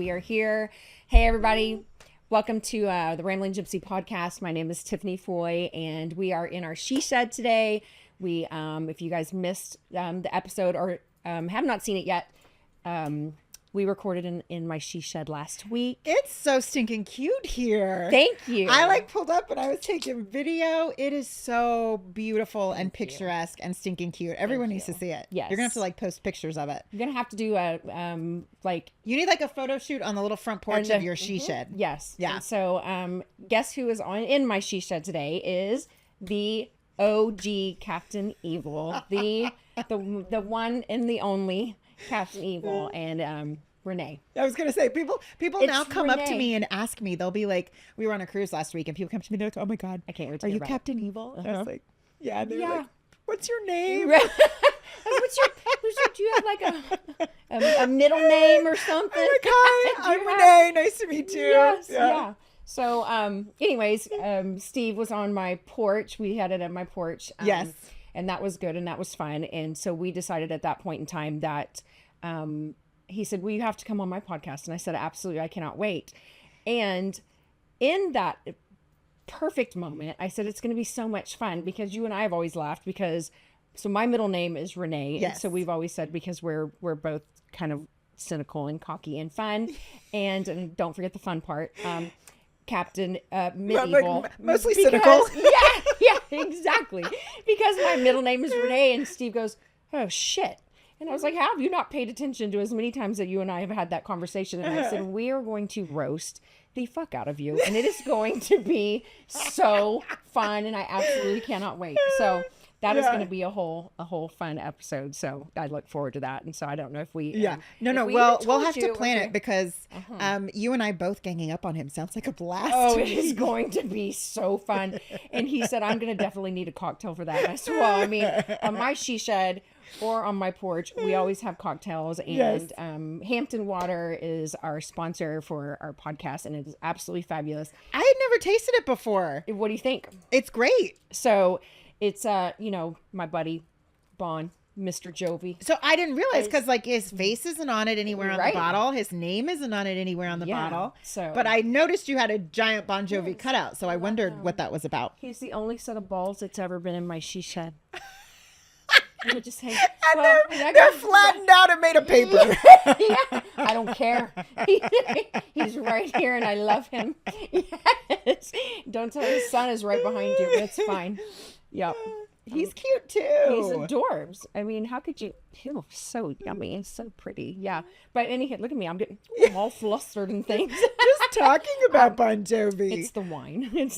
we are here. Hey, everybody. Welcome to the Rambling Gypsy podcast. My name is Tiffany Foy, and we are in our she shed today. We, if you guys missed the episode or have not seen it yet, we recorded in my she shed last week. It's so stinking cute here. Thank you. I pulled up and I was taking video. It is so beautiful and picturesque and stinking cute. Everyone needs to see it. Yes. You're going to have to post pictures of it. You're going to have to do a, you need a photo shoot on the little front porch of your she shed. Yes. Yeah. And so, guess who is in my she shed today is the OG Captain Evil, the one and the only Captain Evil, and Renae. I was going to say, people now come up to Renae. me and ask me, they'll be like, we were on a cruise last week and people come to me, they're like, oh my God, I can't wait to are hear you about Captain Evil? And I was like, yeah. And they're like, what's your name? Do you have a middle name or something? I'm like, hi, I'm Renae. Nice to meet you. Yes, yeah. So, anyways, Steve was on my porch. We had it at my porch. Yes. And that was good and that was fun. And so we decided at that point in time that he said, well, you have to come on my podcast. And I said, absolutely, I cannot wait. And in that perfect moment, I said, it's going to be so much fun because you and I have always laughed because, so my middle name is Renae. Yes. And so we've always said, because we're both kind of cynical and cocky and fun. and don't forget the fun part. Captain Medieval. Mostly cynical. Yeah, exactly. Because my middle name is Renae, and Steve goes, oh, shit. And I was like, how have you not paid attention to as many times that you and I have had that conversation? And I said, we are going to roast the fuck out of you. And it is going to be so fun, and I absolutely cannot wait. So that is going to be a whole fun episode. So I look forward to that. And so I don't know if we... Well, we'll have to plan it because you and I both ganging up on him sounds like a blast. Oh, it is going to be so fun. And he said, I'm going to definitely need a cocktail for that. And I said, well, I mean, on my she shed or on my porch, we always have cocktails. And Hampton Water is our sponsor for our podcast. And it is absolutely fabulous. I had never tasted it before. What do you think? It's great. So it's, my buddy, Bon, Mr. Jovi. So I didn't realize because his face isn't on it anywhere on the bottle. His name isn't on it anywhere on the bottle. But I noticed you had a giant Bon Jovi cutout. So I wondered what that was about. He's the only set of balls that's ever been in my she shed. And just say, they're flattened out and made of paper. Yeah, I don't care. He's right here and I love him. Yes. Don't tell his son is right behind you. It's fine. Yep. He's cute too. He's adorbs. I mean, how could you? He's so yummy. He's so pretty. Yeah. But anyhow, look at me. I'm getting all flustered and things. Just talking about Bon Jovi. It's the wine. It's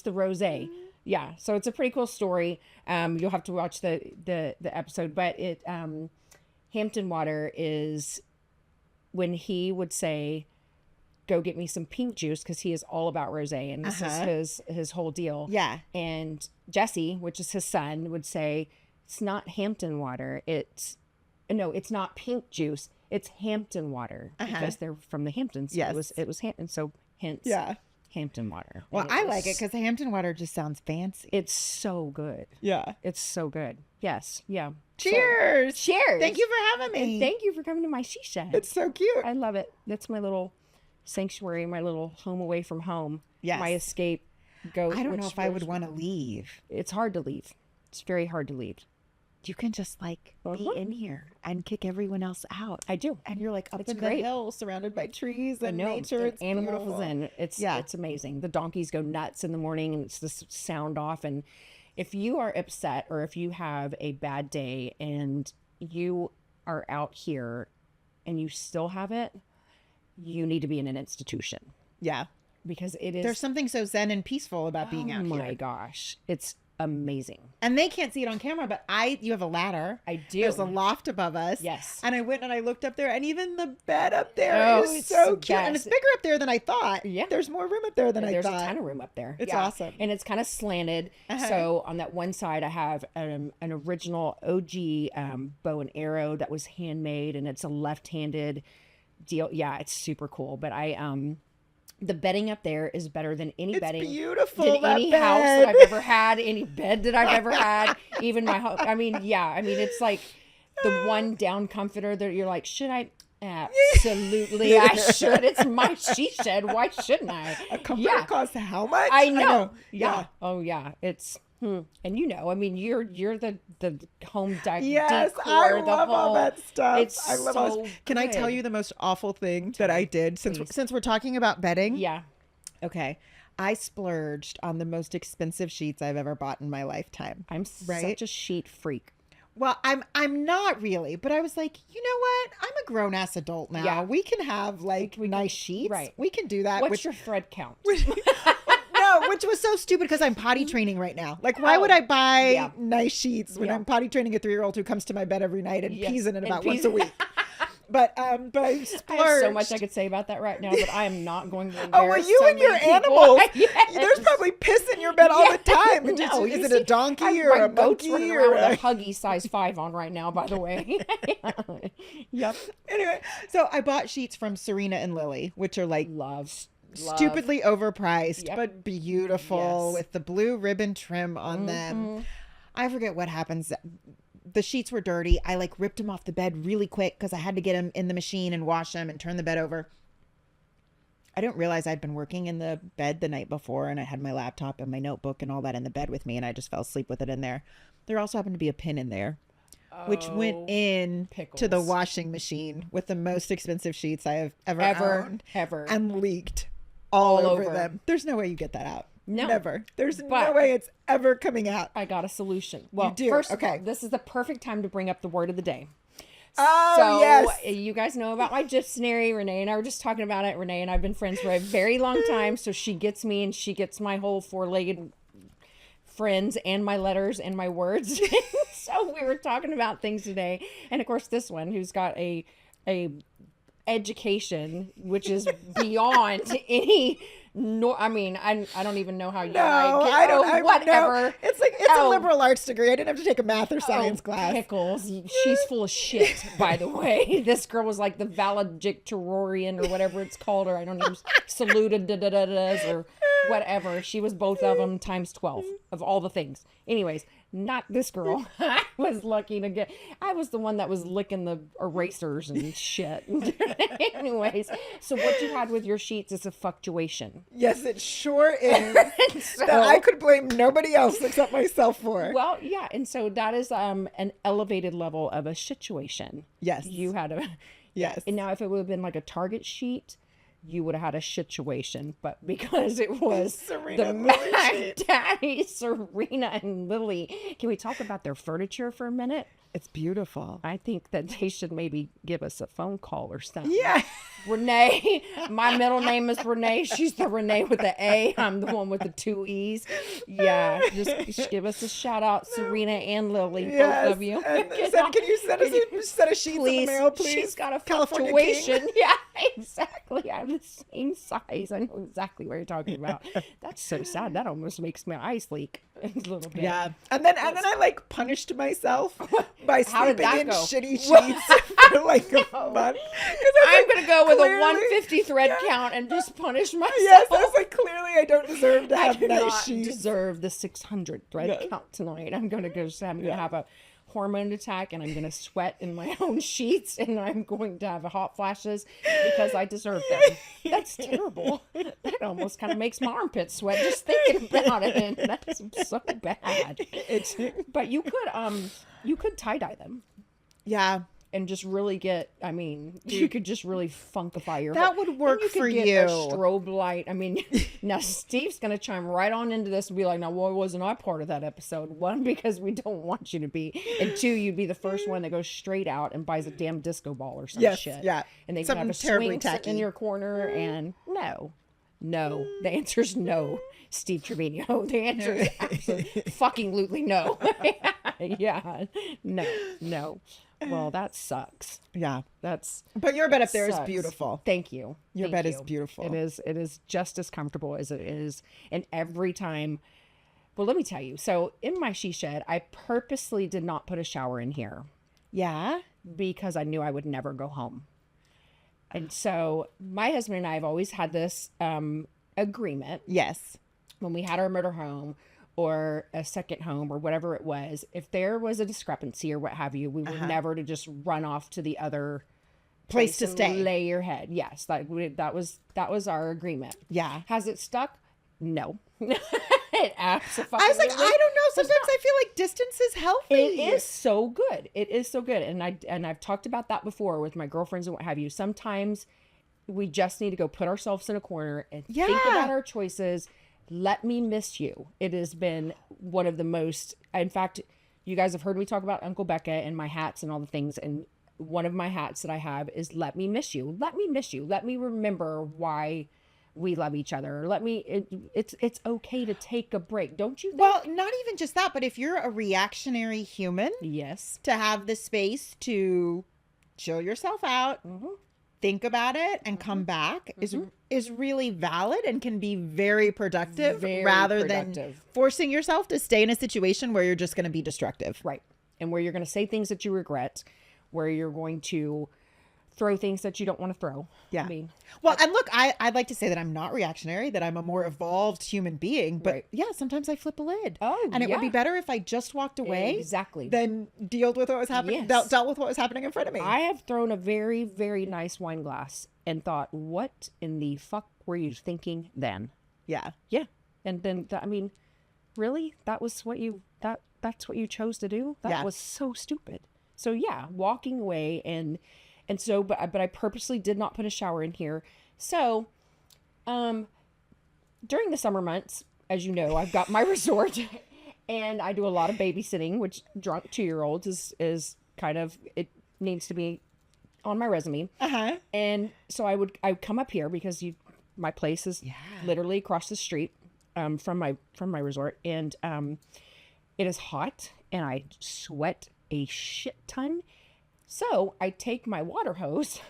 the rosé. Yeah. So it's a pretty cool story. You'll have to watch the episode, but Hampton Water is when he would say, go get me some pink juice, because he is all about rosé, and this is his whole deal. Yeah. And Jesse, which is his son, would say, it's not Hampton Water. It's not pink juice. It's Hampton Water, because they're from the Hamptons. Yes. It was Hampton. So hence Hampton Water. Well, I like it because Hampton Water just sounds fancy. It's so good. Yeah. It's so good. Yes. Yeah. Cheers. So, cheers. Thank you for having me. And thank you for coming to my she shed. It's so cute. I love it. That's my little sanctuary, my little home away from home. Yes. My escape. I don't know if I would want to leave. It's hard to leave. It's very hard to leave. You can just be in here and kick everyone else out. I do. And you're up it's in great. the hill surrounded by trees and nature. The it's animals beautiful. and it's amazing. The donkeys go nuts in the morning and it's this sound off. And if you are upset or if you have a bad day and you are out here and you still have it, you need to be in an institution. Yeah. Because it is. There's something so zen and peaceful about being out here. Oh my gosh. It's amazing. And they can't see it on camera, but you have a ladder. I do. There's a loft above us. Yes. And I went and I looked up there, and even the bed up there is so cute. And it's bigger up there than I thought. Yeah. There's more room up there than I thought. There's a ton of room up there. It's awesome. And it's kind of slanted. So on that one side, I have an original OG bow and arrow that was handmade, and it's a left-handed deal. Yeah, it's super cool. But the bedding up there is better than any bedding. It's beautiful. Than any house that I've ever had, any bed that I've ever had, even my home. I mean, it's like the one down comforter that you're like, should I? Absolutely, I should. It's my she shed. Why shouldn't I? A comforter costs how much? I know. Yeah. Oh yeah. It's and I mean, you're the home decor. Yes, I love all that stuff. I love all this. Can I tell you the most awful thing that I did since we're talking about bedding? Yeah. Okay. I splurged on the most expensive sheets I've ever bought in my lifetime. I'm such a sheet freak. Well, I'm not really, but I was like, you know what? I'm a grown ass adult now. Yeah. We can have nice sheets. Right. We can do that. What's your thread count? No, which was so stupid because I'm potty training right now. Like, why would I buy nice sheets when I'm potty training a 3-year-old who comes to my bed every night and pees in it about once a week? But I splurged. I have so much I could say about that right now, but I am not going to. Oh, well, you and your animals. Yes. There's probably piss in your bed all the time. No, is it a donkey or a monkey? Running around with a Huggy size 5 on right now, by the way. Yep. Anyway, so I bought sheets from Serena and Lily, which are stupidly overpriced, but beautiful with the blue ribbon trim on them. I forget what happens. The sheets were dirty. I ripped them off the bed really quick because I had to get them in the machine and wash them and turn the bed over. I didn't realize I'd been working in the bed the night before, and I had my laptop and my notebook and all that in the bed with me, and I just fell asleep with it in there. There also happened to be a pin in there, which went in to the washing machine with the most expensive sheets I have ever owned, and leaked all over them. There's no way you get that out. No. Never. There's no way it's ever coming out. I got a solution. Well, you do. First of all, this is the perfect time to bring up the word of the day. Oh, so, yes. You guys know about my gypsy. Renae and I were just talking about it. Renae and I have been friends for a very long time. So she gets me and she gets my whole 4-legged friends and my letters and my words. So we were talking about things today. And of course, this one who's got a education, which is beyond any... No, I mean, I don't even know how you. I don't. Whatever. It's a liberal arts degree. I didn't have to take a math or science class. Pickles. She's full of shit. By the way, this girl was like the valedictorian or whatever it's called, or I don't even saluted or whatever. She was both of them times 12 of all the things. Anyways, not this girl. I was lucky to get. I was the one that was licking the erasers and shit. Anyways, so what you had with your sheets is a fluctuation. Yes, it sure is. So, that I could blame nobody else except myself for. Well, yeah, and so that is an elevated level of a situation. Yes, you had a. Yes, and now if it would have been like a Target sheet, you would have had a situation, but because it was Serena the Mac Daddy, Serena and Lily, can we talk about their furniture for a minute? It's beautiful. I think that they should maybe give us a phone call or something. Yeah. Renae, my middle name is Renae. She's the Renae with the A. I'm the one with the 2 E's. Yeah, just give us a shout out, Serena and Lily, both of you. And can you send us a set of sheets in the mail, please? She's got a fluctuation. Yeah, exactly. I'm the same size. I know exactly what you're talking about. That's so sad. That almost makes my eyes leak a little bit. Yeah, and then I punished myself by sleeping in shitty sheets for a month. I'm gonna go with a 150 thread count and just punish myself. Yes, I was clearly I don't deserve to have nice sheets. I deserve the 600 thread count tonight. I'm gonna have a hormone attack and I'm going to sweat in my own sheets and I'm going to have hot flashes because I deserve them. That's terrible. That almost kind of makes my armpits sweat just thinking about it. And that's so bad. But you could tie-dye them. Yeah. And just really get, you could just really funkify your That would work for you. A strobe light. Now Steve's going to chime right on into this and be like, now, why wasn't I part of that episode? 1, because we don't want you to be. And 2, you'd be the first one that goes straight out and buys a damn disco ball or some shit. Yeah. And they can have a swing sitting in your corner and no. The answer is no, Steve Trevino. The answer is absolutely fucking no. Yeah. No. Well, that sucks. Yeah. But your bed up there is beautiful. Thank you. Your bed is beautiful. It is just as comfortable as it is. And every time, well, let me tell you. So in my she shed, I purposely did not put a shower in here. Yeah. Because I knew I would never go home. And so my husband and I have always had this agreement. Yes. When we had our motor home or a second home or whatever it was, if there was a discrepancy or what have you, we were never to just run off to the other place to and stay. lay your head. Yes, that was our agreement. Yeah. Has it stuck? No. It absolutely. I was like, I don't know. Sometimes I feel like distance is healthy. It is so good. It is so good. And I've talked about that before with my girlfriends and what have you. Sometimes we just need to go put ourselves in a corner and think about our choices. Let me miss you. It has been one of the most, in fact, you guys have heard me talk about Uncle Becca and my hats and all the things. And one of my hats that I have is let me miss you. Let me miss you. Let me remember why we love each other. It's okay to take a break. Don't you think? Well, not even just that, but if you're a reactionary human, yes, to have the space to chill yourself out, think about it, and come back is really valid and can be very productive rather than forcing yourself to stay in a situation where you're just going to be destructive. Right. And where you're going to say things that you regret, where you're going to throw things that you don't want to throw. Yeah. I mean, well, and look, I'd like to say that I'm not reactionary, that I'm a more evolved human being, but yeah, sometimes I flip a lid. Oh, and it would be better if I just walked away. Exactly. Than dealt with what was happening, dealt with what was happening in front of me. I have thrown a very, very nice wine glass and thought, what in the fuck were you thinking then? Yeah. Yeah. And then, I mean, really? That was what that's what you chose to do? That was so stupid. So yeah, walking away and so, but I purposely did not put a shower in here. So, during the summer months, as you know, I've got my resort and I do a lot of babysitting, which drunk 2-year-olds is kind of, it needs to be on my resume. And so I would come up here because my place is literally across the street, from my resort. And, it is hot and I sweat a shit ton. So I take my water hose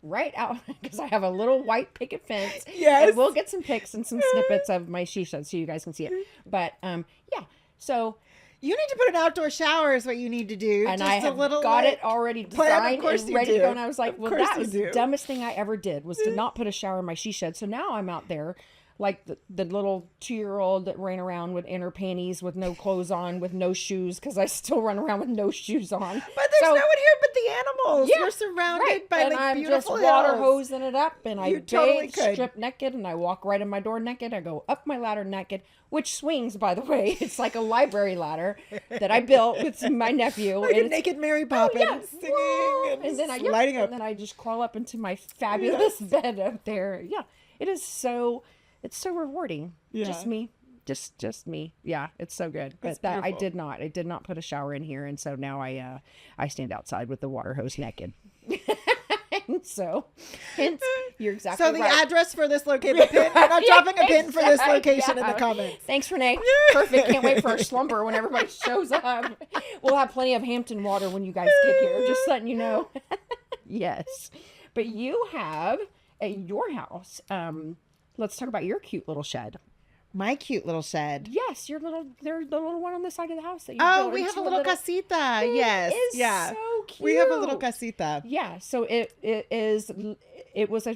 right out because I have a little white picket fence. Yes. And we'll get some pics and some snippets of my she shed so you guys can see it. But yeah, so you need to put an outdoor shower is what you need to do. And just I have got it already designed and ready to go. And I was like, well, that was the dumbest thing I ever did was to not put a shower in my she shed. So now I'm out there like the little 2-year-old that ran around with inner panties with no clothes on, with no shoes, because I still run around with no shoes on. But there's no one here but the animals. You're surrounded by and like I'm beautiful just water hills. hosing it up, and I bathe, strip naked, and I walk right in my door naked. I go up my ladder naked, which swings, by the way. It's like a library ladder that I built with my nephew. Like a naked Mary Poppins singing and then lighting up. And then I just crawl up into my fabulous bed up there. Yeah, it is so... It's so rewarding. Yeah. Just me. Just me. Yeah, it's so good. But I did not put a shower in here, and so now I stand outside with the water hose naked. And so, hence, you're exactly right. So the address for this location, we're not dropping a pin for this location in the comments. Thanks, Renae. Perfect. Can't wait for our slumber when everybody shows up. We'll have plenty of Hampton Water when you guys get here. Just letting you know. Yes. But you have at your house, let's talk about your cute little shed. My cute little shed. Yes, the little one on the side of the house that you built. We have a little casita. Yes. It is so cute. We have a little casita. Yeah. So it was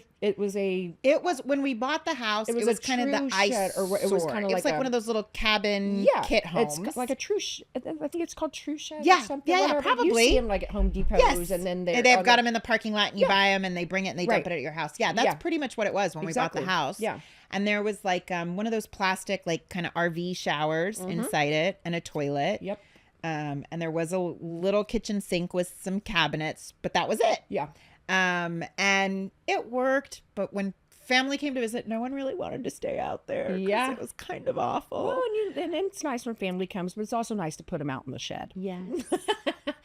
when we bought the house, it was kind of the ice or it was kind of like one of those little cabin kit homes. It's like a true I think it's called true shed or something. Yeah, probably. You see them like at Home Depot's and then they've got them in the parking lot and you buy them and they bring it and they dump it at your house. Yeah, that's pretty much what it was when we bought the house. Yeah. And there was like one of those plastic like kind of RV showers inside it and a toilet. Yep. And there was a little kitchen sink with some cabinets, but that was it. Yeah. And it worked, but when family came to visit, no one really wanted to stay out there. Yeah. It was kind of awful. Well, and it's nice when family comes, but it's also nice to put them out in the shed. Yeah.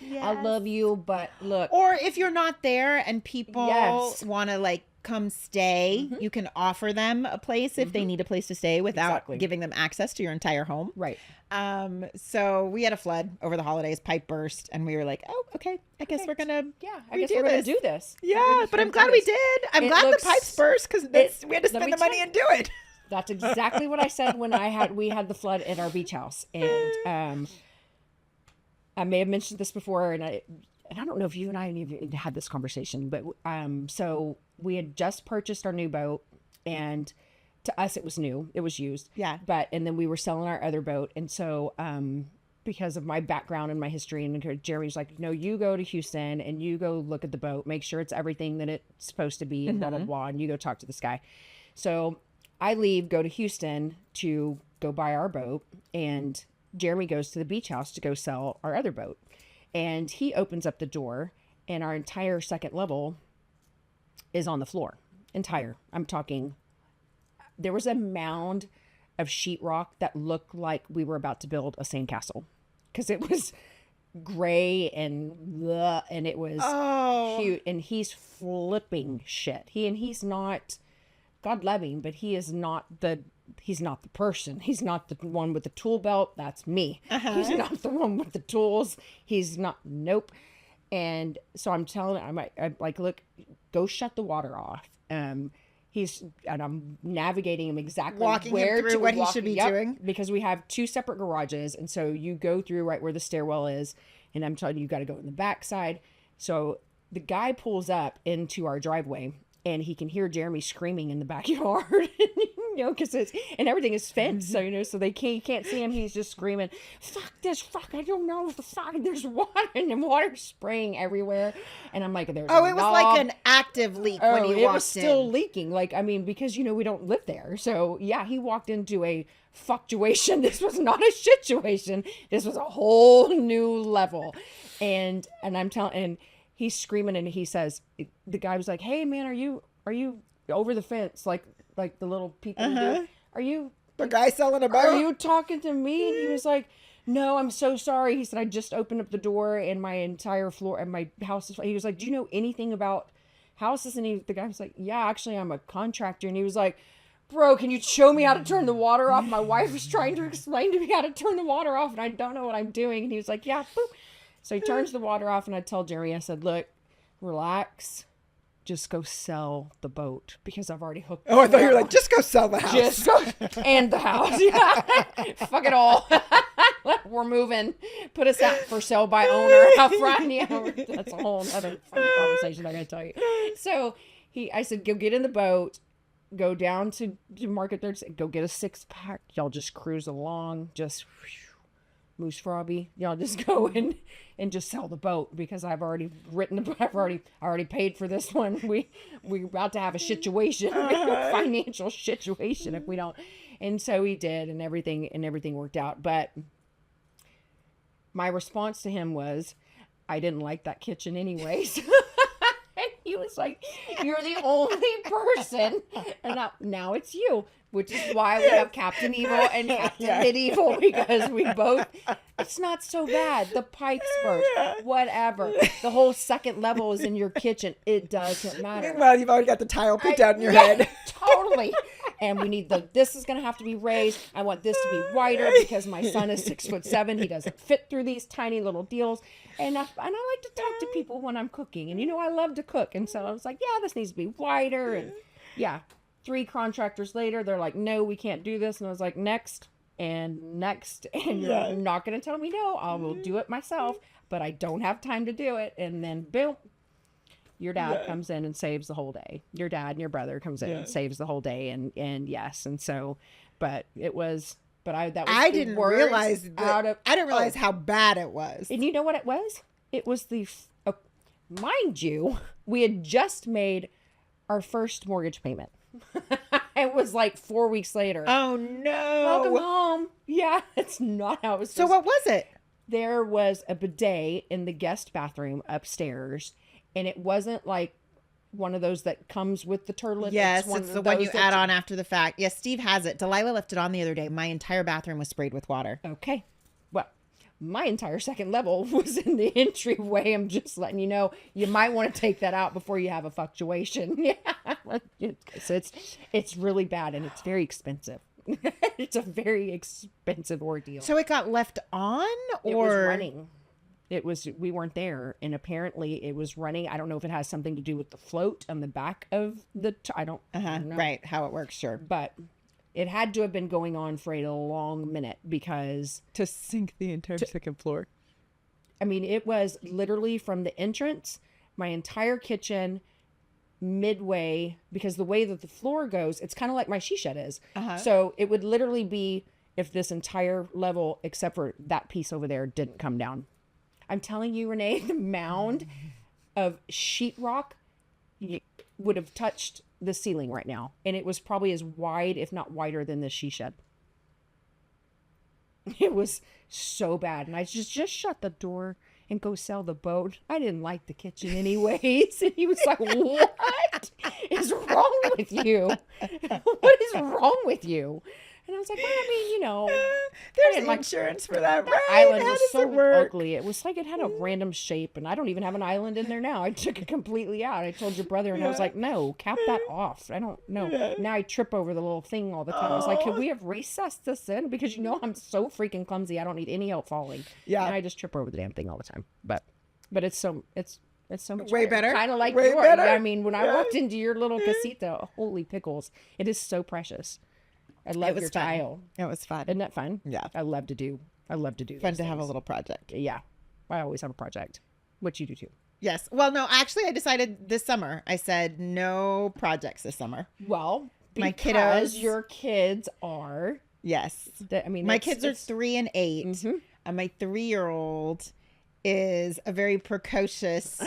Yes. I love you, but look. Or if you're not there and people want to like come stay, you can offer them a place if they need a place to stay without giving them access to your entire home. Right. So we had a flood over the holidays, pipe burst, and we were like, oh, okay, I guess we're gonna we're gonna do this. Yeah, but I'm glad we did. I'm glad the pipes burst because we had to spend the money and do it. That's exactly what I said when we had the flood at our beach house. And I may have mentioned this before, and I don't know if you and I even had this conversation, but so we had just purchased our new boat, and to us it was new, it was used. Yeah. And then we were selling our other boat, and so because of my background and my history. And Jeremy's like, no, you go to Houston and you go look at the boat, make sure it's everything that it's supposed to be, and blah, blah, blah. And you go talk to this guy. So I leave, go to Houston to go buy our boat. And Jeremy goes to the beach house to go sell our other boat. And he opens up the door, and our entire second level is on the floor. Entire. I'm talking, there was a mound of sheetrock that looked like we were about to build a sandcastle, because it was gray and it was cute. And he's flipping shit. He's not, God love him, but he's not the person. He's not the one with the tool belt. That's me. He's not the one with the tools. He's not. Nope. And so I'm telling him, I'm like, look, go shut the water off. And I'm navigating him exactly walking where him through what he should be doing, because we have 2 separate garages. And so you go through right where the stairwell is, and I'm telling you, you got to go in the backside. So the guy pulls up into our driveway, and he can hear Jeremy screaming in the backyard, because and everything is fenced. So, so they can't see him. He's just screaming, fuck this, fuck, I don't know what the fuck, there's water, and the water's spraying everywhere. And I'm like, there's it was like an active leak when you walked in. It was still leaking. Like, I mean, because, we don't live there. So yeah, he walked into a fuctuation. This was not a situation. This was a whole new level. And I'm telling, and he's screaming, and he says, the guy was like, hey man, are you over the fence? Like the little people do. Are you the guy selling a boat? Are you talking to me? And he was like, no, I'm so sorry. He said, I just opened up the door and my entire floor and my house is, he was like, do you know anything about houses? And the guy was like, yeah, actually I'm a contractor. And he was like, bro, can you show me how to turn the water off? My wife was trying to explain to me how to turn the water off, and I don't know what I'm doing. And he was like, yeah, boop. So he turns the water off, and I tell Jeremy, I said, look, relax. Just go sell the boat, because I've already hooked. Oh, I thought you were like, just go sell the house. Just go, and the house. Yeah. Fuck it all. We're moving. Put us out for sale by owner out front. Yeah, that's a whole other funny conversation I gotta tell you. So I said, go get in the boat, go down to Market 30, go get a 6-pack. Y'all just cruise along, just Moose Frobby. Y'all just go in and just sell the boat, because I've already I already paid for this one. We're about to have a situation, financial situation if we don't. And so he did, and everything worked out. But my response to him was, I didn't like that kitchen anyways. And he was like, you're the only person. And now it's you. Which is why we have Captain Evil and Captain Medieval, because we both, it's not so bad. The pipes burst, whatever. The whole second level is in your kitchen. It doesn't matter. Well, you've already got the tile picked out in your head. Totally. And we need this is going to have to be raised. I want this to be wider, because my son is 6'7". He doesn't fit through these tiny little deals. And I like to talk to people when I'm cooking. And I love to cook. And so I was like, yeah, this needs to be wider. And yeah. 3 contractors later, they're like, no, we can't do this. And I was like, next. And you're not going to tell me no. I will do it myself, but I don't have time to do it. And then boom, your dad comes in and saves the whole day. Your dad and your brother comes in and saves the whole day. And yes. And so, but it was, I didn't realize how bad it was. And you know what it was? It was mind you, we had just made our first mortgage payment. It was like 4 weeks later. Oh no. Welcome home. Yeah, it's not how it was. So what was it? There was a bidet in the guest bathroom upstairs, and it wasn't like one of those that comes with the turlet. Yes, it's the one you add on after the fact. Yes, Steve has it. Delilah left it on the other day. My entire bathroom was sprayed with water. Okay. Well, my entire second level was in the entryway. I'm just letting you know, you might want to take that out before you have a fluctuation. Yeah. So it's really bad, and it's very expensive. It's a very expensive ordeal. So it got left on, or? It was running. We weren't there, and apparently it was running. I don't know if it has something to do with the float on the back of the, I don't know. Right. How it works. Sure. But it had to have been going on for a long minute, because to sink the entire second floor. I mean, it was literally from the entrance, my entire kitchen, midway, because the way that the floor goes, it's kind of like my she shed is. So it would literally be if this entire level, except for that piece over there, didn't come down. I'm telling you, Renae, the mound of sheetrock would have touched the ceiling right now. And it was probably as wide, if not wider, than this she shed. It was so bad. And I just shut the door and go sell the boat. I didn't like the kitchen anyways. And he was like, what is wrong with you? What is wrong with you? And I was like, well, I mean, you know. There's insurance for that, right? The island was so ugly. It was like it had a random shape, and I don't even have an island in there now. I took it completely out. I told your brother, and I was like, no, cap that off. I don't know. Yeah. Now I trip over the little thing all the time. I was like, could we have recessed this in? Because you know I'm so freaking clumsy. I don't need any help falling. Yeah. And I just trip over the damn thing all the time. But it's so much way better. Kind of like way yours. Better. I mean, when I walked into your little casita, holy pickles. It is so precious. I love your tile. It was fun. Isn't that fun? Yeah. I love to do fun to have a little project. Yeah. I always have a project, which you do too. Yes. Well, no, actually I decided this summer. I said no projects this summer. Well, my kiddos, your kids are. Yes. My kids are 3 and 8. Mm-hmm. And my 3-year-old is a very precocious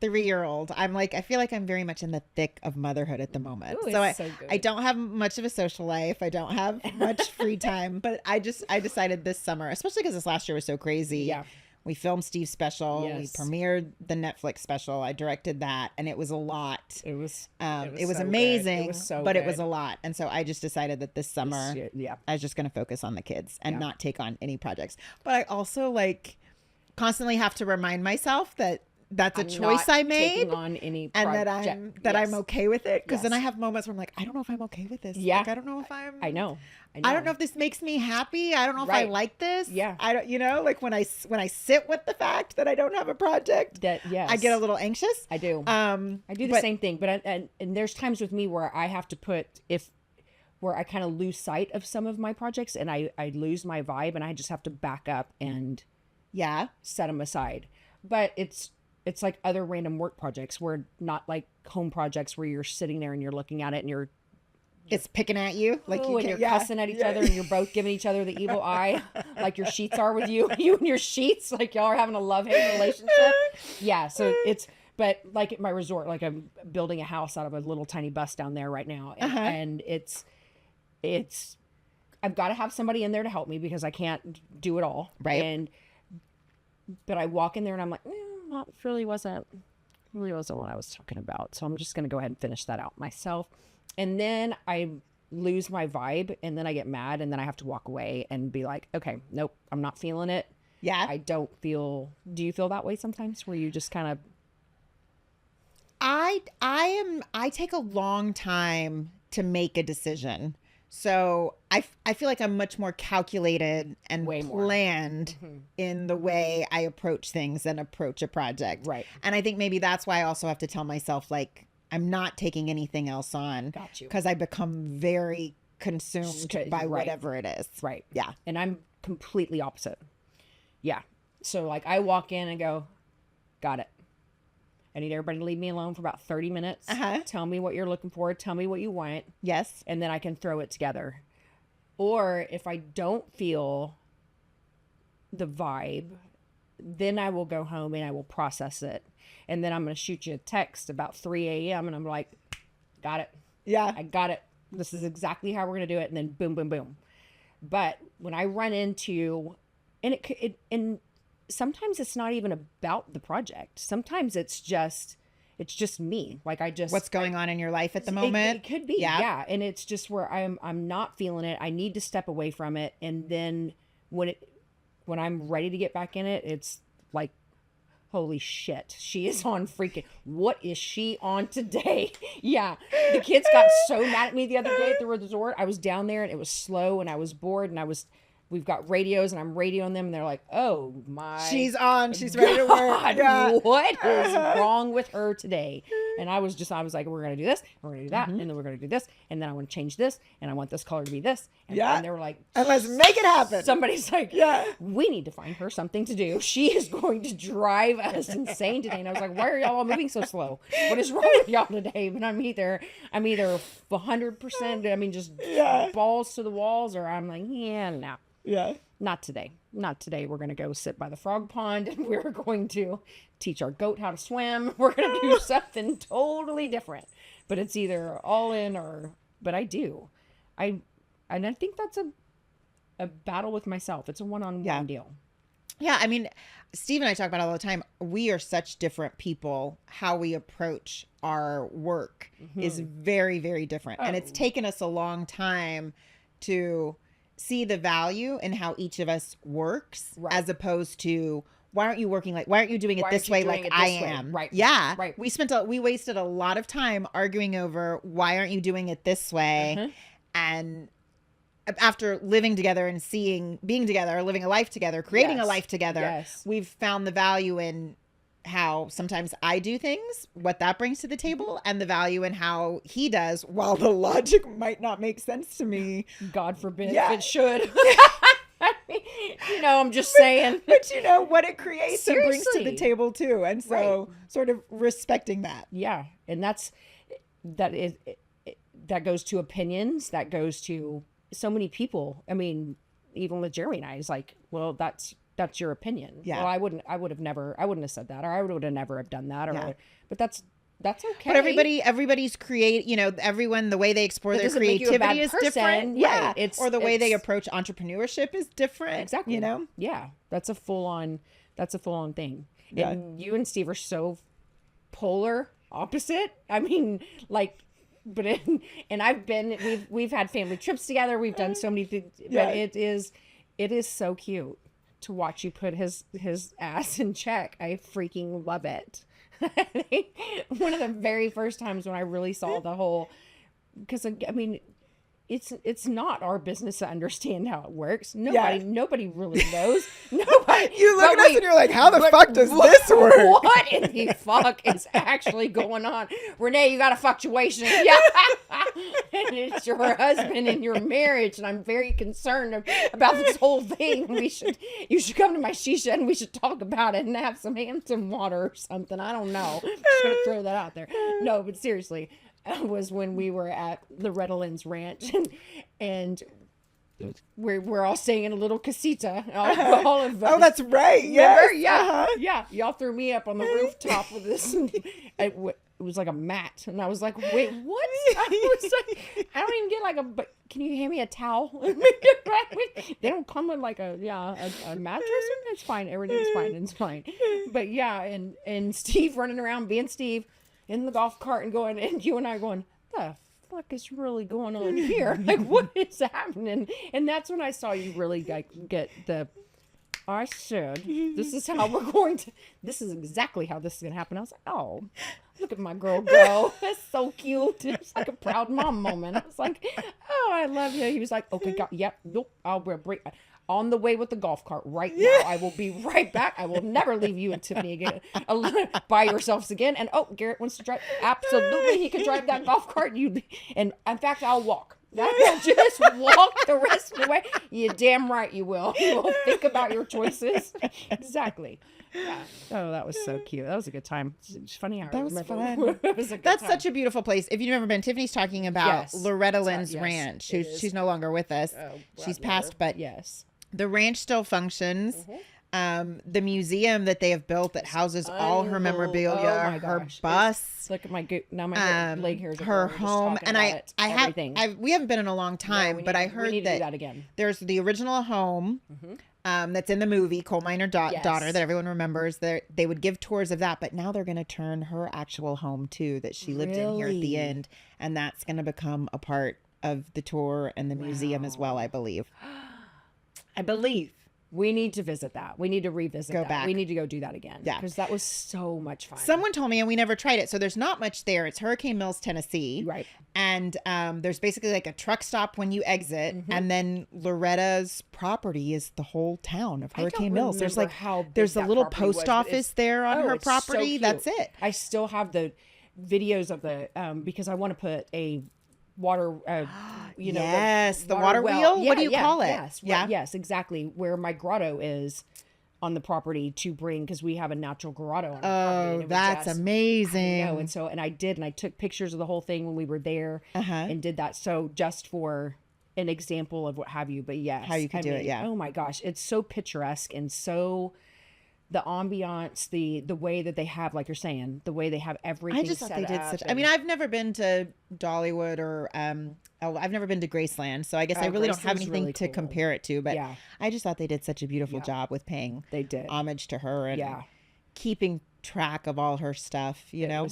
3-year-old. I feel like I'm very much in the thick of motherhood at the moment. Ooh, I don't have much of a social life. I don't have much free time, but I decided this summer, especially because this last year was so crazy. Yeah. We filmed Steve's special. Yes. We premiered the Netflix special. I directed that, and it was a lot. It was so amazing. It was but it was a lot. And so I just decided that this summer, I was just going to focus on the kids and not take on any projects. But I also constantly have to remind myself that that's a choice I made, taking on any and that I'm okay with it. Because then I have moments where I'm like, I don't know if I'm okay with this. Yeah, I don't know if I'm. I know. I don't know if this makes me happy. I don't know if I like this. Yeah. I don't. When I sit with the fact that I don't have a project, I get a little anxious. I do. I do the same thing, but and there's times with me where I have to where I kind of lose sight of some of my projects, and I lose my vibe, and I just have to back up and set them aside. But it's like other random work projects, where not like home projects where you're sitting there and you're looking at it and it's picking at you, you're cussing at each other, and you're both giving each other the evil eye, like your sheets are with you and your sheets, like y'all are having a love-hate relationship. Yeah, so but like at my resort, like I'm building a house out of a little tiny bus down there right now, and it's I've got to have somebody in there to help me because I can't do it all, right? But I walk in there and I'm like, that really wasn't what I was talking about. So I'm just going to go ahead and finish that out myself. And then I lose my vibe, and then I get mad, and then I have to walk away and be like, okay, nope, I'm not feeling it. Yeah. Do you feel that way sometimes where you just kind of. I take a long time to make a decision. So I feel like I'm much more calculated and planned in the way I approach things and approach a project. Right. And I think maybe that's why I also have to tell myself, I'm not taking anything else on. Got you. Because I become very consumed by whatever it is. Right. Yeah. And I'm completely opposite. Yeah. So I walk in and go, got it. I need everybody to leave me alone for about 30 minutes. Tell me what you're looking for. Tell me what you want. Yes. And then I can throw it together. Or if I don't feel the vibe, then I will go home and I will process it. And then I'm going to shoot you a text about 3 a.m. and I'm like, got it. Yeah. I got it. This is exactly how we're going to do it. And then boom, boom, boom. But when I run into, and sometimes it's not even about the project. Sometimes it's just me. What's going on in your life at the moment? It could be. Yeah. And it's just where I'm not feeling it. I need to step away from it. And then when I'm ready to get back in it, it's like, holy shit, she is on freaking, what is she on today? Yeah. The kids got so mad at me the other day at the resort. I was down there and it was slow and I was bored and we've got radios and I'm radioing them and they're like, oh my. She's on. She's ready to work. Yeah. What is wrong with her today? And I was like, we're going to do this, we're going to do that, and then we're going to do this, and then I want to change this, and I want this color to be this. And they were like, and let's make it happen. Somebody's like, we need to find her something to do. She is going to drive us insane today. And I was like, why are y'all all moving so slow? What is wrong with y'all today? But I'm either 100%, I mean, just balls to the walls, or I'm like, no. Yeah. Not today. Not today. We're going to go sit by the frog pond, and we're going to teach our goat how to swim. We're going to do something totally different. But it's either all in but I do. And I think that's a battle with myself. It's a one-on-one deal. Yeah. I mean, Steve and I talk about it all the time. We are such different people. How we approach our work is very, very different. And it's taken us a long time to see the value in how each of us works, as opposed to, why aren't you doing it this way like I am? Right. Yeah. Right. We wasted a lot of time arguing over, why aren't you doing it this way? And after living together and being together, living a life together, creating a life together, we've found the value in how sometimes I do things, what that brings to the table, and the value in how he does, while the logic might not make sense to me. God forbid it should. I'm just saying. But what it creates and brings to the table too. And so sort of respecting that. Yeah. And that goes to opinions. That goes to so many people. I mean, even with Jeremy and I, it's like, well, that's your opinion. Yeah. Well, I wouldn't have said that, or I would have never have done that, but that's okay. But everybody's everyone, the way they explore their creativity is different. Yeah. Right. Or the way they approach entrepreneurship is different. Exactly. Yeah. That's a full on thing. Yeah. And you and Steve are so polar opposite. I mean, like, we've had family trips together. We've done so many things, but it is so cute to watch you put his ass in check. I freaking love it. One of the very first times when I really saw the whole, because I mean, it's not our business to understand how it works. Nobody really knows. Nobody. You look at us and you're like, how the fuck does this work? What in the fuck is actually going on? Renae, you got a fluctuation. Yeah. And it's your husband and your marriage, and I'm very concerned about this whole thing. You should come to my shisha and we should talk about it and have some Hampton Water or something. I don't know. I'm just gonna throw that out there. No, but seriously. Was when we were at the Redlands Ranch, and we're all staying in a little casita. All of us. Oh, that's right. Yes. Yeah. Y'all threw me up on the rooftop with this. It was like a mat, and I was like, "Wait, what?" I was like, "I don't even get but can you hand me a towel?" They don't come with like a mattress. It's fine. Everything's fine. It's fine. But yeah, and Steve running around being Steve. In the golf cart and you and I going, the fuck is really going on here? Like, what is happening? And that's when I saw you really get I said, this is exactly how this is going to happen. I was like, oh, look at my girl go. That's so cute. It's like a proud mom moment. I was like, oh, I love you. He was like, okay, nope, I'll break. On the way with the golf cart right now. I will be right back. I will never leave you and Tiffany again by yourselves again. And Garrett wants to drive. Absolutely, he can drive that golf cart. And in fact, I'll walk. Just walk the rest of the way. You're damn right you will. You will think about your choices. Exactly. Yeah. Oh, that was so cute. That was a good time. It's funny how that was fun. That's such a beautiful place. If you've never been, Tiffany's talking about Loretta Lynn's ranch. She's no longer with us. She's passed, but yes. The ranch still functions. The museum that they have built that houses all her memorabilia, her bus. Look at my leg hairs. Her home, and we haven't been in a long time, but I heard we need to do that again. There's the original home. That's in the movie Coal Miner Daughter that everyone remembers. They would give tours of that, but now they're going to turn her actual home too that she lived in here at the end, and that's going to become a part of the tour and the museum as well, I believe. We need to visit that. We need to revisit that. Back. We need to go do that again. Yeah. Because that was so much fun. Someone told me, and we never tried it, so there's not much there. It's Hurricane Mills, Tennessee. Right. And there's basically like a truck stop when you exit, and then Loretta's property is the whole town of Hurricane Mills. There's a little post office there on her property. So that's it. I still have videos of the because I want to put a water yes, the water wheel. Yeah, what do you call it? Yes, yes, exactly, where my grotto is on the property to bring, because we have a natural grotto on our property. Oh, that's amazing. I know, and I took pictures of the whole thing when we were there and did that, so just for an example of what have you. But yes, how you could do it. Yeah. Oh my gosh, it's so picturesque, and so the ambiance, the way that they have, like you're saying, the way they have everything. I just thought set they did up such. and- I mean, I've never been to Dollywood or I've never been to Graceland, so I guess I really don't have Graceland's anything really to cool. compare it to. But Yeah. I just thought they did such a beautiful job with paying They did. homage to her and Yeah. keeping track of all her stuff. You know,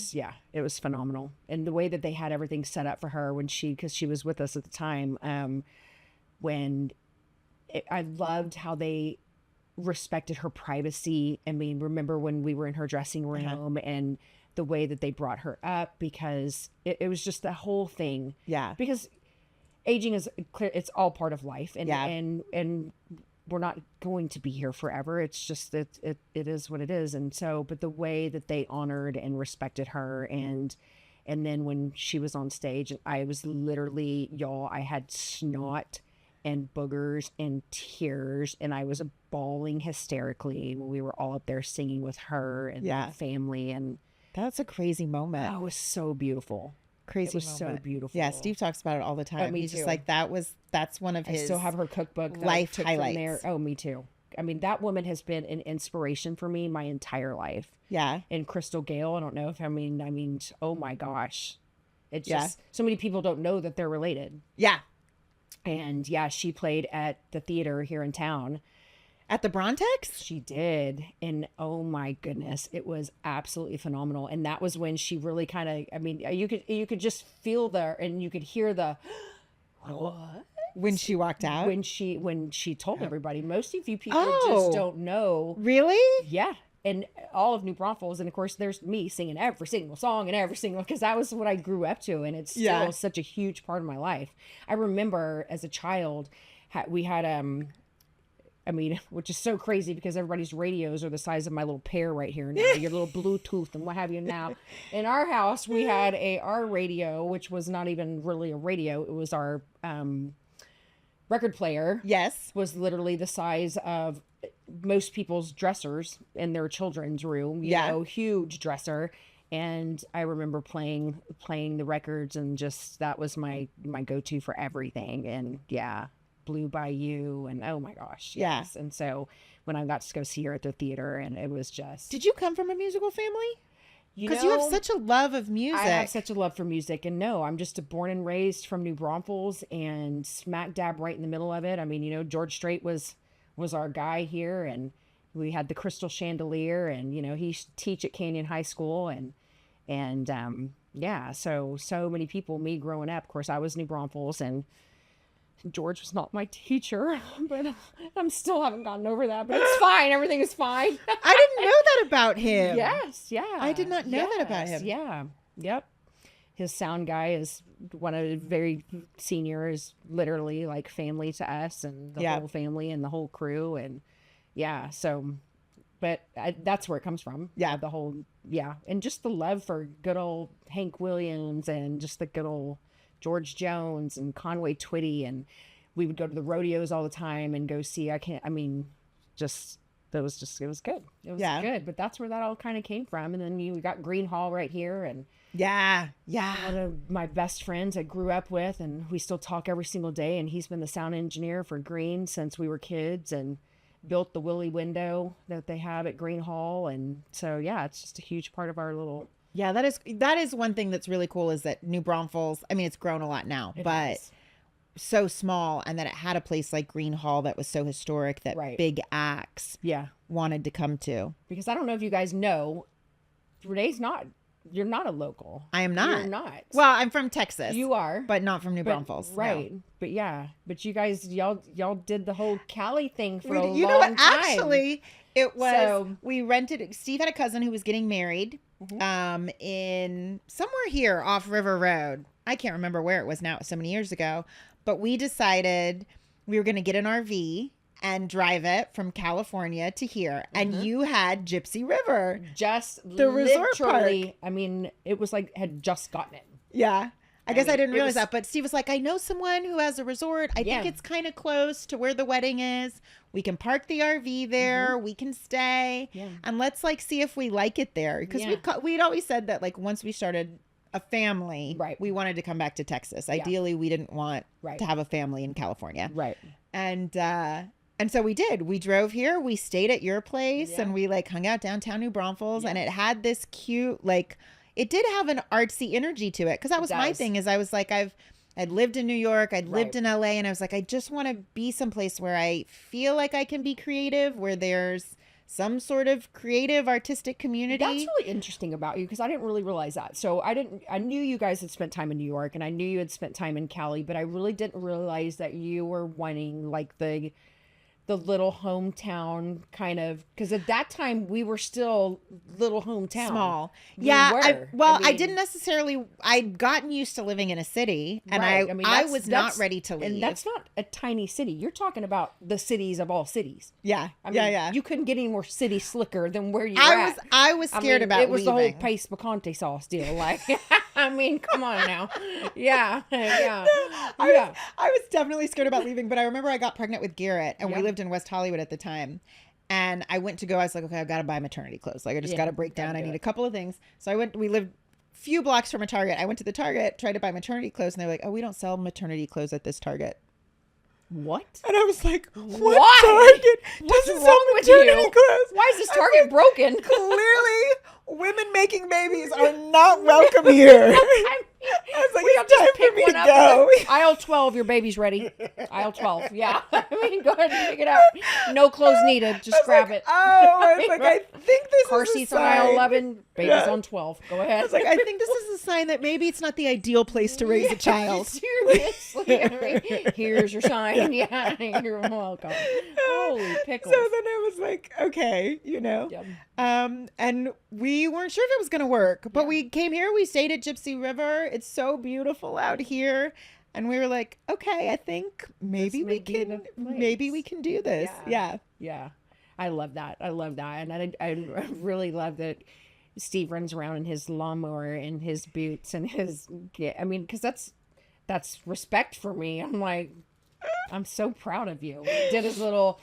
It was phenomenal, and the way that they had everything set up for her because she was with us at the time. I loved how they respected her privacy. I mean, remember when we were in her dressing room and the way that they brought her up, because it was just the whole thing. Yeah. Because aging is clear, it's all part of life, and and we're not going to be here forever. It's just it is what it is. And so, but the way that they honored and respected her, and then when she was on stage, I was literally, y'all, I had snot and boogers and tears, and I was bawling hysterically when we were all up there singing with her and the family. And that's a crazy moment. oh, it was so beautiful. Crazy it was moment. so beautiful. Yeah, Steve talks about it all the time. Me He's too. just like, that's one of his. I still have her cookbook that life I took highlights. from there. Oh, me too. I mean, that woman has been an inspiration for me my entire life. Yeah. And Crystal Gale, I don't know if I mean, oh my gosh. It's just, so many people don't know that they're related. Yeah. And yeah, she played at the theater here in town. At the Brontex? She did. And oh my goodness, it was absolutely phenomenal. And that was when she really kind of, I mean, you could just feel and you could hear the, what? When she walked out? When she told everybody. Most of you people just don't know. Really? Yeah. And all of New Braunfels, and of course there's me singing every single song and every single, because that was what I grew up to, and it's still such a huge part of my life. I remember as a child, we had I mean, which is so crazy because everybody's radios are the size of my little pear right here now, your little Bluetooth and what have you. Now in our house we had our radio, which was not even really a radio, it was our record player. Yes. Was literally the size of most people's dressers in their children's room, you know, huge dresser. And I remember playing the records, and just, that was my go-to for everything. And Blue Bayou, and oh my gosh. Yes. And so when I got to go see her at the theater, and it was just. Did you come from a musical family? Because you have such a love of music. I have such a love for music, and no, I'm just born and raised from New Braunfels, and smack dab right in the middle of it. I mean, you know, George Strait was our guy here, and we had the Crystal Chandelier, and you know, he used to teach at Canyon High School, and so many people. Me growing up, of course, I was New Braunfels, and George was not my teacher, but I'm still haven't gotten over that. But it's fine. Everything is fine. I didn't know that about him. Yes, yeah. I did not know that about him. Yeah, yep. His sound guy is one of the very senior, is literally like family to us, and the whole family and the whole crew, and so. But that's where it comes from. Yeah, the whole and just the love for good old Hank Williams, and just the good old George Jones and Conway Twitty, and we would go to the rodeos all the time and go see. It was good. It was good. But that's where that all kind of came from. And then you got Green Hall right here, and one of my best friends I grew up with, and we still talk every single day. And he's been the sound engineer for Green since we were kids, and built the Willie window that they have at Green Hall. And so it's just a huge part of our little. Yeah, that is one thing that's really cool, is that New Braunfels, I mean, it's grown a lot now, but so small, and that it had a place like Green Hall that was so historic that big acts wanted to come to. Because I don't know if you guys know, you're not a local. I am not. You're not. Well, I'm from Texas. You are. But not from New Braunfels. Right. No. But you guys, y'all did the whole Cali thing for a long time. You know what? Actually, it was, we rented, Steve had a cousin who was getting married. In somewhere here off River Road. I can't remember where it was now. It was so many years ago. But we decided we were going to get an RV and drive it from California to here. And you had Gypsy River. Just the resort park. I mean, it was like had just gotten it. Yeah. I guess I didn't realize that, but Steve was like, I know someone who has a resort. I think it's kind of close to where the wedding is. We can park the RV there. We can stay. Yeah. And let's like see if we like it there. Because we'd always said that like once we started a family, we wanted to come back to Texas. Ideally, we didn't want to have a family in California. Right. And so we did. We drove here. We stayed at your place and we like hung out downtown New Braunfels. And it had this cute like... It did have an artsy energy to it because that was my thing is I was like I'd lived in New York, I'd lived in LA, and I was like I just want to be someplace where I feel like I can be creative, where there's some sort of creative artistic community. That's really interesting about you because I didn't really realize that. So I knew you guys had spent time in New York and I knew you had spent time in Cali, but I really didn't realize that you were wanting like the little hometown kind of, because at that time we were still little hometown. Small. I didn't necessarily, I'd gotten used to living in a city and I was not ready to leave. And that's not a tiny city. You're talking about the cities of all cities. Yeah. I mean, you couldn't get any more city slicker than where you were I was scared about it was leaving. The whole pace picante sauce deal. Like, I mean, come on now. Yeah. I was definitely scared about leaving, but I remember I got pregnant with Garrett and we lived in West Hollywood at the time. And I went to go, I was like, okay, I've got to buy maternity clothes. Like I just got to break down. I need a couple of things. So we lived a few blocks from a Target. I went to the Target, tried to buy maternity clothes. And they're like, oh, we don't sell maternity clothes at this Target. What? And I was like, what Target doesn't sell maternity clothes? Why is this Target broken? Clearly, women making babies are not welcome here. I was like, it's time for me to go. Aisle 12, your baby's ready. Aisle 12, yeah. I mean, go ahead and pick it up. No clothes needed. Just grab it. Oh, I was like, I think this car is a seats sign. on aisle 11, baby's on 12. Go ahead. I was like, I think this is a sign that maybe it's not the ideal place to raise a child. Seriously. I mean, here's your sign. Yeah, you're welcome. Holy pickles. So then I was like, okay, Yep. And we weren't sure if it was going to work, but we came here. We stayed at Gypsy River. It's so beautiful out here. And we were like, okay, I think maybe we can do this. Yeah. I love that. And I really love that Steve runs around in his lawnmower and his boots and because that's respect for me. I'm like, I'm so proud of you. He did his little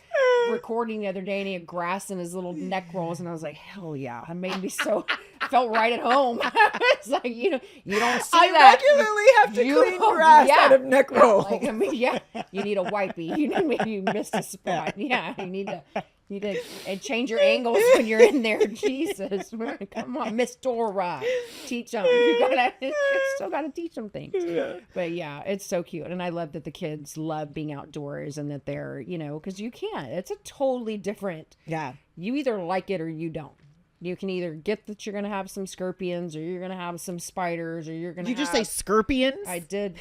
recording the other day and he had grass in his little neck rolls and I was like, hell yeah. It made me felt right at home. It's like, you don't see that. I regularly have to clean grass out of neck rolls. You need a wipey. You missed a spot. Yeah, you need to and change your angles when you're in there. Jesus, come on, Miss Dora, teach them. You still gotta teach them things. Yeah. But yeah, it's so cute, and I love that the kids love being outdoors and that they're, because you can't. It's a totally different. Yeah. You either like it or you don't. You can either get that you're gonna have some scorpions, or you're gonna have some spiders, or you're gonna. You just say scorpions? I did.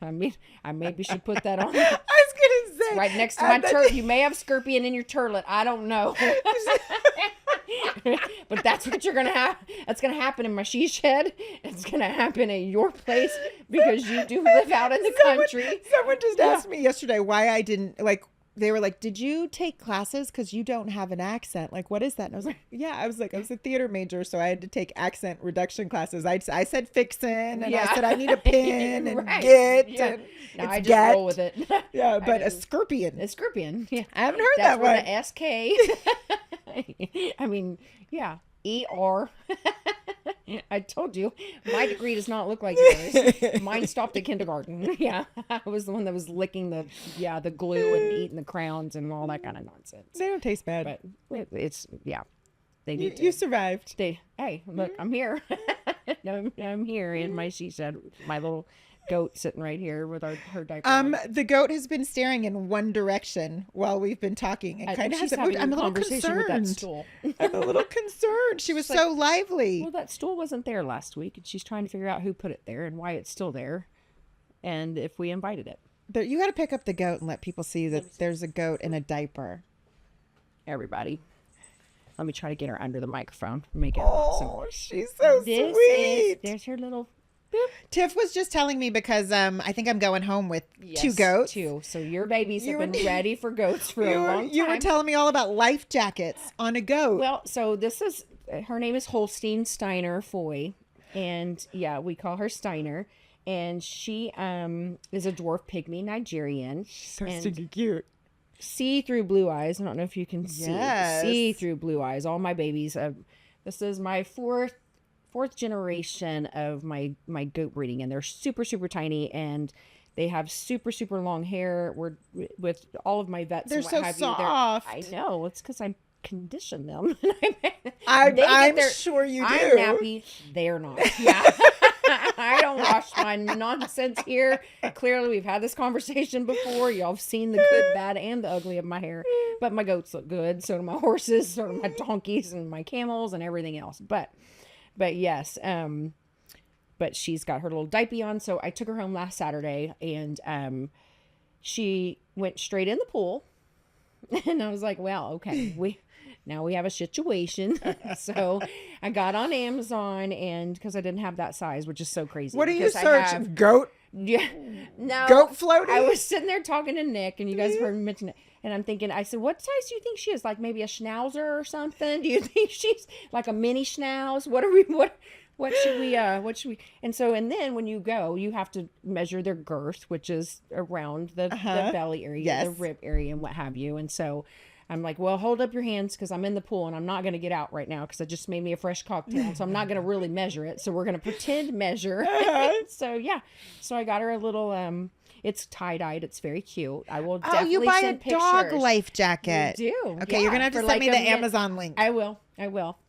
I mean, I maybe should put that on. I was gonna say right next to my turlet. You may have scorpion in your turlet. I don't know. But that's what you're gonna have. That's gonna happen in my she shed. It's gonna happen at your place because you do live out in the country. Someone just asked me yesterday why I didn't like. They were like, did you take classes? Because you don't have an accent. Like, what is that? And I was like, yeah. I was a theater major, so I had to take accent reduction classes. I said fixin', and I said I need a pin and get. Yeah. And no, I just roll with it. Yeah, but a scorpion. A scorpion. Yeah. I haven't heard that one. That's SK. I mean, yeah. ER. I told you, my degree does not look like yours. Mine stopped at kindergarten. Yeah, I was the one that was licking the glue and eating the crowns and all that kind of nonsense. They don't taste bad, but it's they do. You survived. Hey, look, I'm here. No, I'm here in my she shed. My little goat sitting right here with her diaper. The goat has been staring in one direction while we've been talking. It kind of hasn't moved. I'm a little concerned with that stool. I'm a little concerned. She was so lively. Well, that stool wasn't there last week, and she's trying to figure out who put it there and why it's still there, and if we invited it. You got to pick up the goat and let people see that there's a goat in a diaper. Everybody. Let me try to get her under the microphone. Make it awesome. She's so sweet. There's her little Tiff was just telling me because I think I'm going home with two goats. So your babies have been ready for goats for a long time. You were telling me all about life jackets on a goat. Well, so her name is Holstein Steiner Foy. And yeah, we call her Steiner. And she is a dwarf pygmy Nigerian. So stinky cute. See-through blue eyes. I don't know if you can see. See-through blue eyes. All my babies. This is my fourth generation of my goat breeding, and they're super, super tiny, and they have super, super long hair. We're with all of my vets. They're and what so have soft. I know. It's because I condition them. I'm sure you do. I'm nappy. They're not. Yeah. I don't wash my nonsense here. Clearly, we've had this conversation before. Y'all have seen the good, bad, and the ugly of my hair. But my goats look good. So do my horses, so do my donkeys, and my camels, and everything else. But yes, but she's got her little diaper on. So I took her home last Saturday, and she went straight in the pool. And I was like, well, okay, now we have a situation. So I got on Amazon, and because I didn't have that size, which is so crazy. What are you searching? Goat? Yeah. No. Goat floating? I was sitting there talking to Nick, and you guys heard me mention it. And I'm thinking, I said, what size do you think she is? Like maybe a schnauzer or something? Do you think she's like a mini schnauz? What should we, and then when you go, you have to measure their girth, which is around the belly area, the rib area, and what have you. And so I'm like, well, hold up your hands, because I'm in the pool and I'm not going to get out right now because I just made me a fresh cocktail. So I'm not going to really measure it. So we're going to pretend measure. So yeah. So I got her a little, it's tie-dyed. It's very cute. I will definitely you buy send a dog life jacket. You do. Okay, you're going to have to send me the Amazon link. I will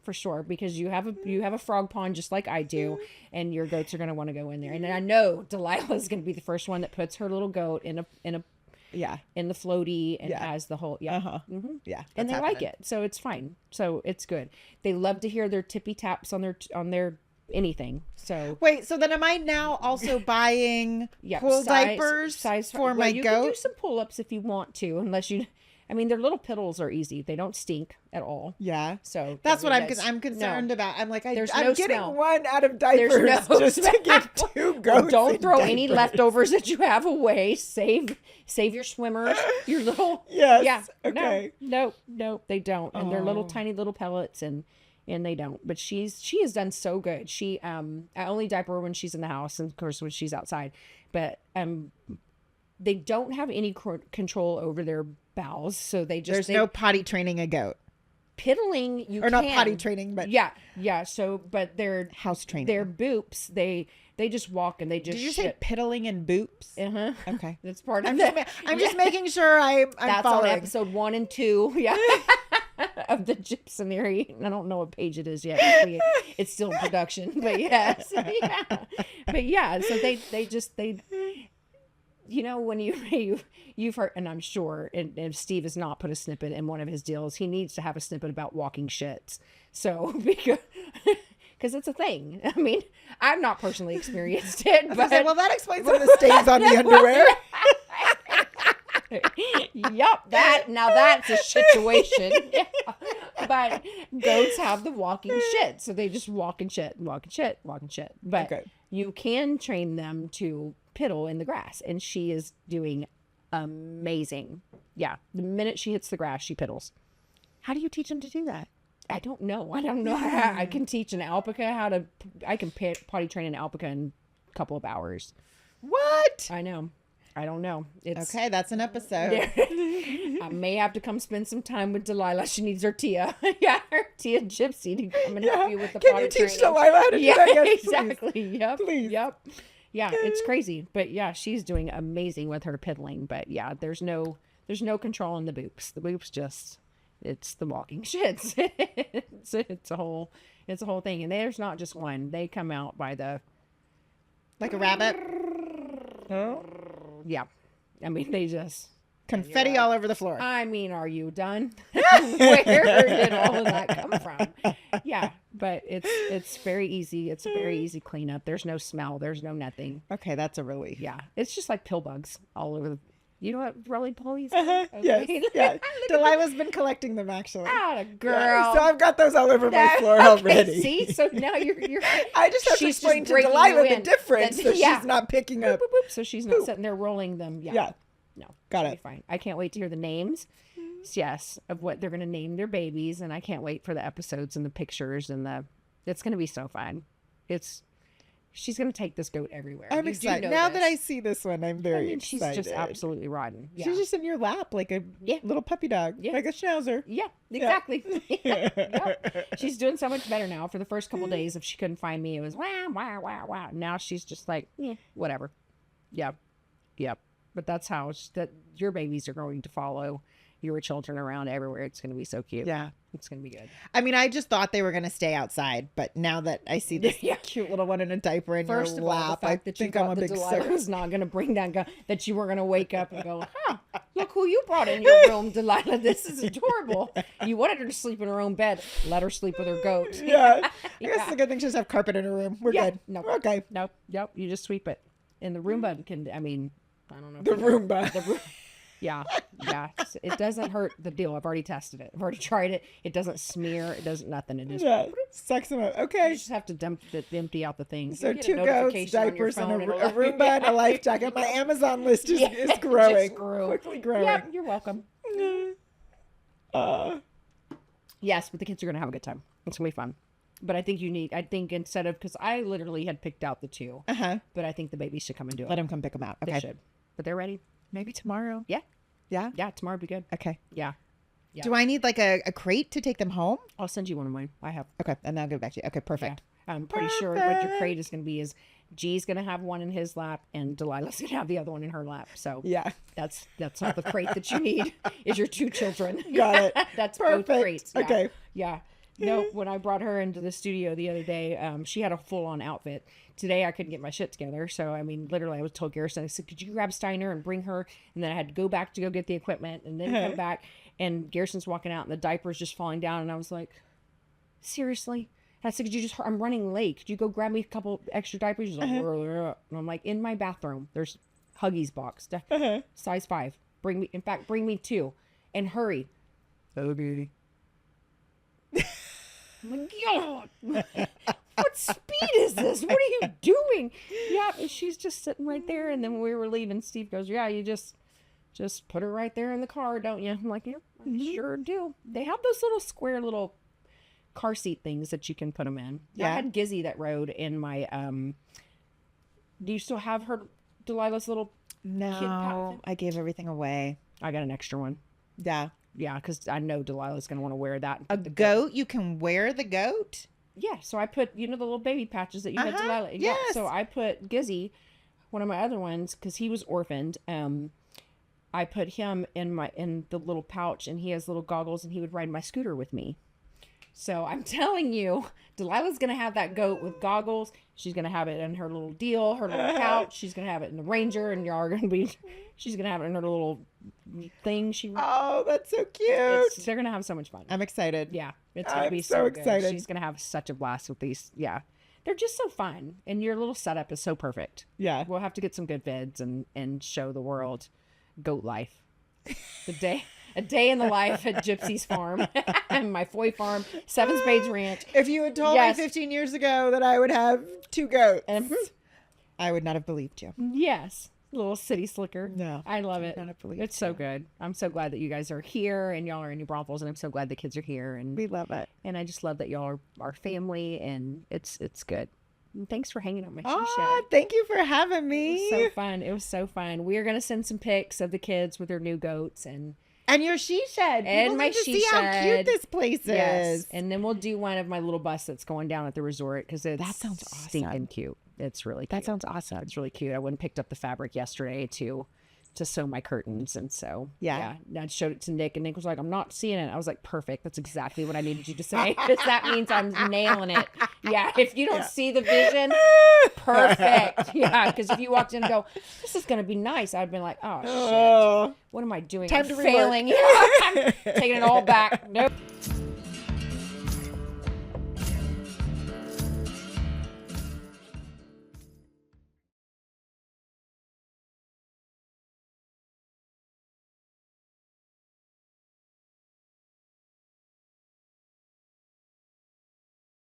for sure, because you have a frog pond just like I do, and your goats are going to want to go in there. And I know Delilah is going to be the first one that puts her little goat in the floaty and has the whole and they like it, so it's fine, so it's good. They love to hear their tippy taps on their anything. So wait, so then am I now also buying pool diapers for my goat? You can do some pull-ups if you want to, unless you, I mean, their little piddles are easy. They don't stink at all. Yeah. So that's what I'm concerned about. I'm like, I'm no getting smell. one out of diapers just to get two goats. Well, don't throw any leftovers that you have away. Save your swimmers, your little. Yes. Yeah. Okay. No, they don't. And they're little tiny little pellets, and they don't. But she has done so good. She I only diaper her when she's in the house, and of course when she's outside. But they don't have any control over their bowels, so there's no potty training a goat. Piddling, not potty training, but yeah. So, but they're house training. Their boops, they just walk and they just. Did you say piddling and boops? Okay, that's part of it. I'm just making sure I'm that's following. On episode 1 and 2. Yeah. Of the Gypsy. I don't know what page it is yet. It's still in production, but yes, yeah. But yeah, so they. You know, when you've heard, and I'm sure, and Steve has not put a snippet in one of his deals, he needs to have a snippet about walking shits. So, because it's a thing. I mean, I've not personally experienced it, but well, that explains some of the stains on the underwear. Yup, that's a situation. Yeah. But goats have the walking shit, so they just walk and shit. But you can train them to piddle in the grass, and she is doing amazing. Yeah, the minute she hits the grass, she piddles. How do you teach them to do that? I don't know. How I can teach an alpaca I can potty train an alpaca in a couple of hours. What? I know. I don't know. It's okay. That's an episode. I may have to come spend some time with Delilah. She needs her Tia. Yeah, her Tia Gypsy to come and help you with the potty training. Can you teach Delilah how to do that? Yes, exactly. Please. Yep. Please. Yep. Yeah, it's crazy. But yeah, she's doing amazing with her piddling. But yeah, there's no control in the boops. The boops it's the walking shits. it's a whole thing. And there's not just one. They come out by the like a rabbit. Oh. Yeah. I mean, they just confetti all over the floor. I mean, are you done? Where did all of that come from? Yeah, but it's very easy. It's a very easy cleanup. There's no smell. There's no nothing. Okay, that's a relief. Yeah, it's just like pill bugs all over You know what roly-polies are? Yes. Yeah. Delilah's been collecting them, actually. Ah, girl. Yeah, so I've got those all over my floor already. See? So now you're I just have to explain to Delilah the difference so she's not picking up. Boop, boop, boop, so she's not sitting there rolling them. Yeah. No. Got it. Fine. I can't wait to hear the names. Yes, of what they're going to name their babies, and I can't wait for the episodes and the pictures it's going to be so fun. She's going to take this goat everywhere. I'm excited. Now that I see this one, I'm very excited. She's just absolutely rotten. Yeah. She's just in your lap like a little puppy dog, like a schnauzer. Yeah, exactly. Yep. She's doing so much better now. For the first couple days, if she couldn't find me, it was wah, wah, wah, wah. Now she's just like, whatever. Yep. But that's how that your babies are going to follow your children around everywhere. It's going to be so cute. Yeah. It's going to be good. I mean, I just thought they were going to stay outside, but now that I see this cute little one in a diper in your lap, I think I'm a big Delilah was not going to bring down, that you were going to wake up and go, look who you brought in your room, Delilah. This is adorable. You wanted her to sleep in her own bed. Let her sleep with her goat. Yeah. I guess it's a good thing she doesn't have carpet in her room. We're good. No. We're okay. No. Yep. You just sweep it. And the Roomba can, I don't know. The Roomba. Yeah. It doesn't hurt the deal. I've already tested it. I've already tried it. It doesn't smear. It doesn't nothing. It just sucks them up. Okay. You just have to empty out the things. So 2 goats, diapers, and a Roomba and a life jacket. My Amazon list is growing. Quickly growing. Yeah, you're welcome. Yes, but the kids are going to have a good time. It's going to be fun. But I think instead of, because I literally had picked out the 2. But I think the babies should come and do it. Let them come pick them out. Okay. They should. But they're ready. Maybe tomorrow. Yeah. Yeah? Yeah, tomorrow would be good. Okay. Yeah. Do I need like a crate to take them home? I'll send you one of mine. I have. Okay. And then I'll give it back to you. Okay, perfect. Yeah. I'm pretty sure what your crate is going to be is G's going to have one in his lap and Delilah's going to have the other one in her lap. So that's not the crate that you need, is your 2 children. Got it. That's perfect. Both crates. Yeah. Okay. Yeah. No, when I brought her into the studio the other day, she had a full-on outfit. Today, I couldn't get my shit together. So, literally, I was told Garrison, I said, could you grab Steiner and bring her? And then I had to go back to go get the equipment and then come back. And Garrison's walking out and the diaper's just falling down. And I was like, seriously? And I said, I'm running late. Could you go grab me a couple extra diapers? She's like, and I'm like, in my bathroom, there's Huggies box, size 5. Bring me 2 and hurry. Hello, beauty. I'm like, God, what speed is this? What are you doing? Yeah, and she's just sitting right there. And then when we were leaving, Steve goes, yeah, you just put her right there in the car, don't you? I'm like, yeah, I sure do. They have those little square little car seat things that you can put them in. Yeah. I had Gizzy that rode in my, do you still have Delilah's little No, I gave everything away. I got an extra one. Yeah. Yeah, because I know Delilah's going to want to wear that. A goat? You can wear the goat? Yeah, so I put, the little baby patches that you had, Delilah. Yes. Yeah, so I put Gizzy, one of my other ones, because he was orphaned. I put him in the little pouch, and he has little goggles, and he would ride my scooter with me. So I'm telling you, Delilah's going to have that goat with goggles. She's going to have it in her little deal, her little pouch. She's going to have it in the Ranger, and y'all are going to be, she's going to have it in her little thing. Oh, that's so cute. They're going to have so much fun. I'm excited. Yeah. It's going to be so excited. Good. She's going to have such a blast with these. Yeah. They're just so fun. And your little setup is so perfect. Yeah. We'll have to get some good vids and show the world goat life. A day in the life at Gypsy's farm and my Foy farm, Seven Spades Ranch. If you had told me 15 years ago that I would have 2 goats, I would not have believed you. Yes. Little city slicker. No. I love it. Not have believed it's so good. I'm so glad that you guys are here and y'all are in New Braunfels, and I'm so glad the kids are here. And we love it. And I just love that y'all are our family, and it's good. And thanks for hanging out my shed. Thank you for having me. It was so fun. It was so fun. We are going to send some pics of the kids with their new goats and your she shed. And people my need to she see shed. How cute this place is. Yes. And then we'll do one of my little bus that's going down at the resort because that sounds awesome. Stinking cute. It's really cute. That sounds awesome. It's really cute. I went and picked up the fabric yesterday to sew my curtains, and so I showed it to Nick, and Nick was like, "I'm not seeing it." I was like, "Perfect. That's exactly what I needed you to say. Because that means I'm nailing it." Yeah. If you don't see the vision, perfect. Yeah. Because if you walked in and go, "This is going to be nice," I'd been like, "Oh shit, what am I doing? Time to failing." Yeah, I'm taking it all back. Nope.